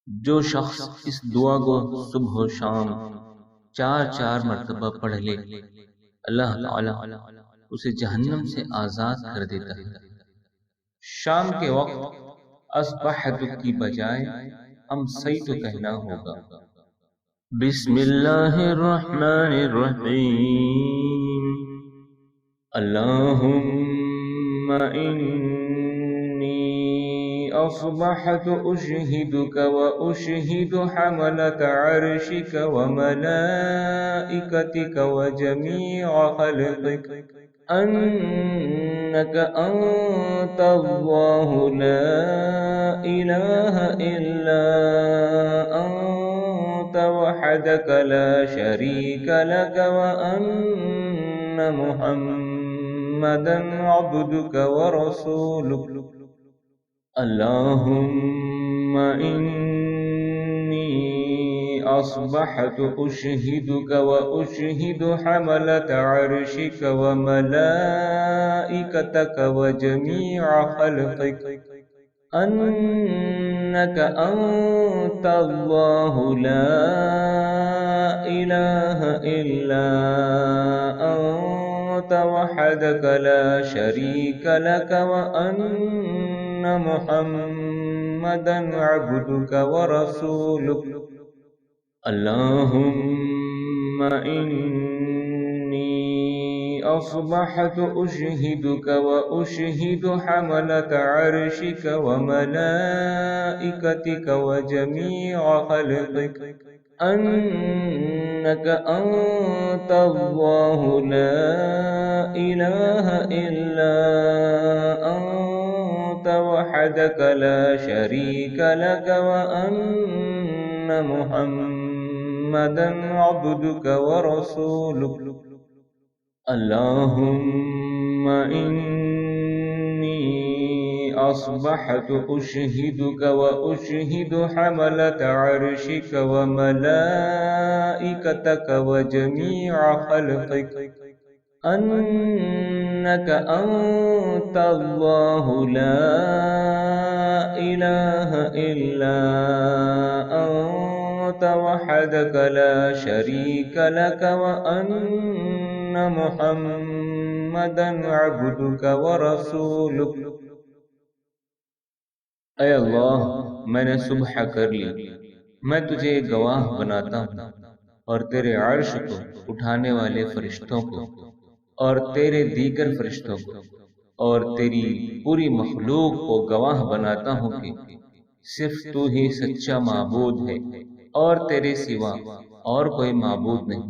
جو شخص اس دعا کو صبح و شام چار چار مرتبہ پڑھ لے، اللہ تعالی اسے جہنم سے آزاد کر دیتا ہے۔ شام کے وقت اصبحت کی بجائے امسیت کہنا ہوگا۔ بسم اللہ الرحمن الرحیم۔ اللہم انی اصبحت اشہدک و اشہد حملة عرشک و ملائکتک و جمیع خلقک انک انت اللہ لا الہ الا انت وحدک لا شریک لک وان محمدا عبدک ورسولک۔ اللہم انی اصبحت اشہدک و اشہد حملة عرشک و ملائکتک و جمیع خلقک انک انت اللہ لا الہ الا انت وحدک لا شریک لک وان محمدا عبدک ورسولک۔ اللہم انی اصبحت اشہدک و اشہد حملة عرشک و ملائکتک و جمیع خلقک انک انت اللہ لا الہ الا انت وحدک لا شریک لک وان محمدا عبدک ورسولک۔ اللہم انی اصبحت اشہدک و اشہد حملة عرشک و ملائکتک و جمیع خلقک انک انت اللہ لا الہ الا انت وحدک لا شریک لک وان محمدا عبدک ورسولک۔ اے اللہ، میں نے صبح کر لی، میں تجھے گواہ بناتا ہوں اور تیرے عرش کو اٹھانے والے فرشتوں کو اور تیرے دیگر فرشتوں کو اور تیری پوری مخلوق کو گواہ بناتا ہوں کہ صرف تو ہی سچا معبود ہے اور تیرے سوا اور کوئی معبود نہیں۔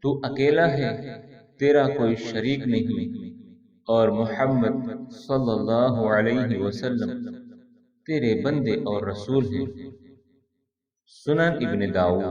تو اکیلا ہے، تیرا کوئی شریک نہیں، اور محمد صلی اللہ علیہ وسلم تیرے بندے اور رسول ہیں۔ سنن ابن داؤد